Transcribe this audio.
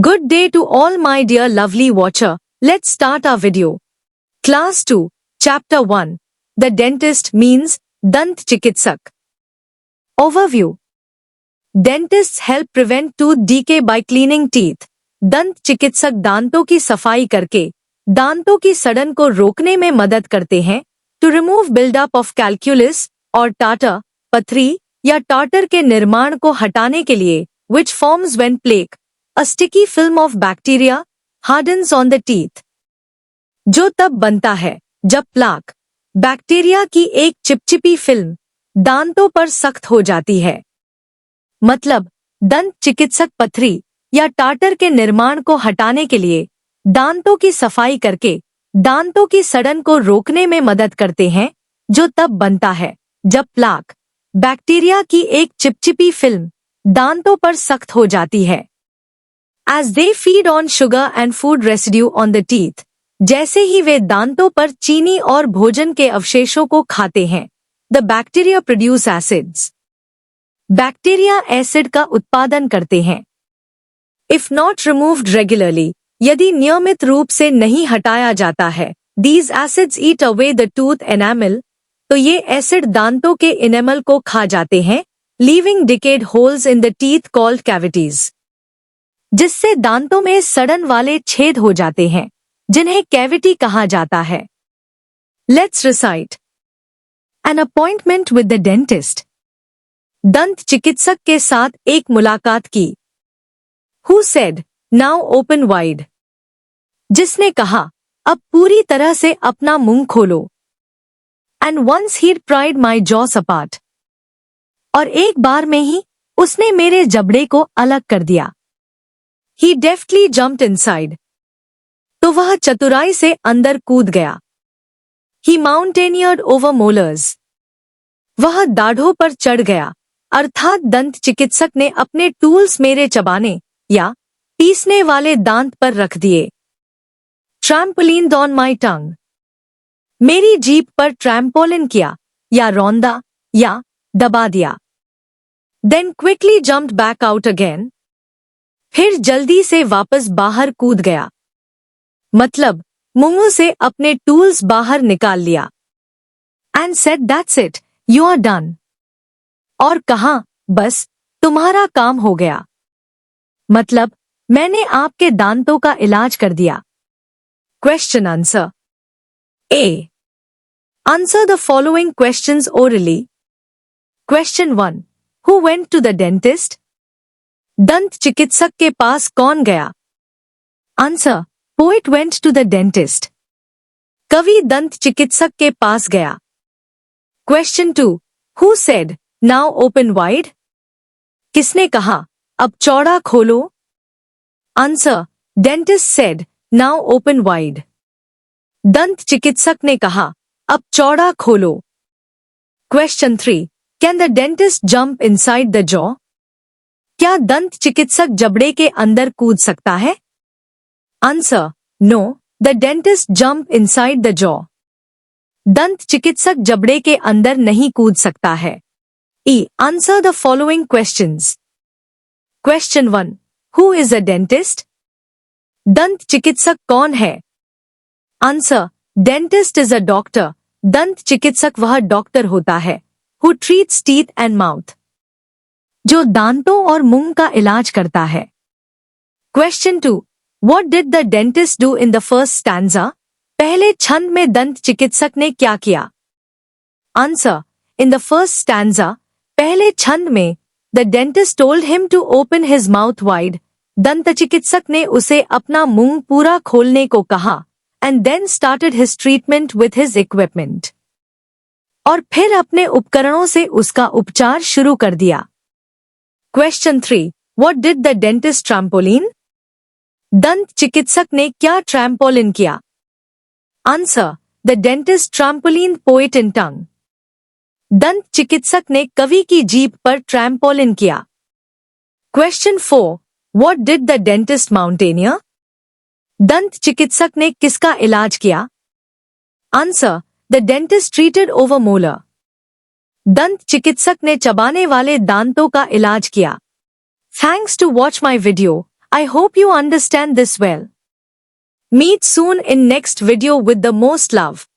Good day to all my dear lovely watcher. Let's start our video. Class 2, Chapter 1. The dentist means Dant Chikitsak. Overview. Dentists help prevent tooth decay by cleaning teeth. दंत चिकित्सक दांतों की सफाई करके दांतों की सड़न को रोकने में मदद करते हैं टू रिमूव बिल्डअप ऑफ कैलक्यूलस और टाटर, पथरी या टाटर के निर्माण को हटाने के लिए which forms when plaque A sticky film of bacteria hardens on the teeth. जो तब बनता है जब प्लाक बैक्टीरिया की एक चिपचिपी फिल्म दांतों पर सख्त हो जाती है। मतलब दंत चिकित्सक पथरी या टाटर के निर्माण को हटाने के लिए दांतों की सफाई करके दांतों की सड़न को रोकने में मदद करते हैं जो तब बनता है जब प्लाक बैक्टीरिया की एक चिपचिपी फिल्म दांतों पर सख्त हो जाती है। As they feed on sugar and food residue on the teeth, जैसे ही वे दांतों पर चीनी और भोजन के अवशेषों को खाते हैं, the bacteria produce acids. Bacteria acid का उत्पादन करते हैं। If not removed regularly, यदि नियमित रूप से नहीं हटाया जाता है, these acids eat away the tooth enamel, तो ये एसिड दांतों के इनेमल को खा जाते हैं, leaving decayed holes in the teeth called cavities. जिससे दांतों में सड़न वाले छेद हो जाते हैं जिन्हें कैविटी कहा जाता है। Let's recite an appointment with the dentist. दंत चिकित्सक के साथ एक मुलाकात की। Who said now open wide, जिसने कहा अब पूरी तरह से अपना मुंह खोलो। And once he pried my jaws apart, और एक बार में ही उसने मेरे जबड़े को अलग कर दिया। He deftly jumped inside. तो वह चतुराई से अंदर कूद गया। He mountaineered over molars. वह दाढ़ों पर चढ़ गया, अर्थात दंत चिकित्सक ने अपने टूल्स मेरे चबाने या पीसने वाले दांत पर रख दिए। Trampolined on my tongue. मेरी जीभ पर ट्रैम्पोलिन किया या रौंदा या दबा दिया। Then quickly jumped back out again. फिर जल्दी से वापस बाहर कूद गया। मतलब मुंह से अपने टूल्स बाहर निकाल लिया। And said that's it, you are done. और कहा बस तुम्हारा काम हो गया। मतलब मैंने आपके दांतों का इलाज कर दिया। Question answer. A, answer the following questions orally. Question 1, who went to the dentist? दंत चिकित्सक के पास कौन गया? Answer, poet went to the dentist. कवि दंत चिकित्सक के पास गया। Question 2, who said now open wide? किसने कहा अब चौड़ा खोलो? Answer, dentist said now open wide. दंत चिकित्सक ने कहा अब चौड़ा खोलो। Question 3, can the dentist jump inside the jaw? क्या दंत चिकित्सक जबड़े के अंदर कूद सकता है? Answer, no, the dentist jump inside the jaw. दंत चिकित्सक जबड़े के अंदर नहीं कूद सकता है। E, answer the following questions. Question 1, who is a dentist? दंत चिकित्सक कौन है? Answer, dentist is a doctor. दंत चिकित्सक वह डॉक्टर होता है who treats teeth and mouth, जो दांतों और मुंह का इलाज करता है। Question 2, what did the dentist do in the first stanza? पहले छंद में दंत चिकित्सक ने क्या किया? Answer, in the first stanza, पहले छंद में the dentist told him to open his mouth wide, दंत चिकित्सक ने उसे अपना मुंह पूरा खोलने को कहा। And then started his treatment with his equipment, और फिर अपने उपकरणों से उसका उपचार शुरू कर दिया। Question 3, what did the dentist trampoline? दंत चिकित्सक ने क्या ट्रैम्पोलिन किया? Answer, the dentist trampoline poet in tongue. दंत चिकित्सक ने कवि की जीभ पर ट्रैम्पोलिन किया। Question 4, what did the dentist mountaineer? दंत चिकित्सक ने किसका इलाज किया? Answer, the dentist treated over molar. दंत चिकित्सक ने चबाने वाले दांतों का इलाज किया। Thanks to watch my video. I hope you understand this well. Meet soon in next video with the most love.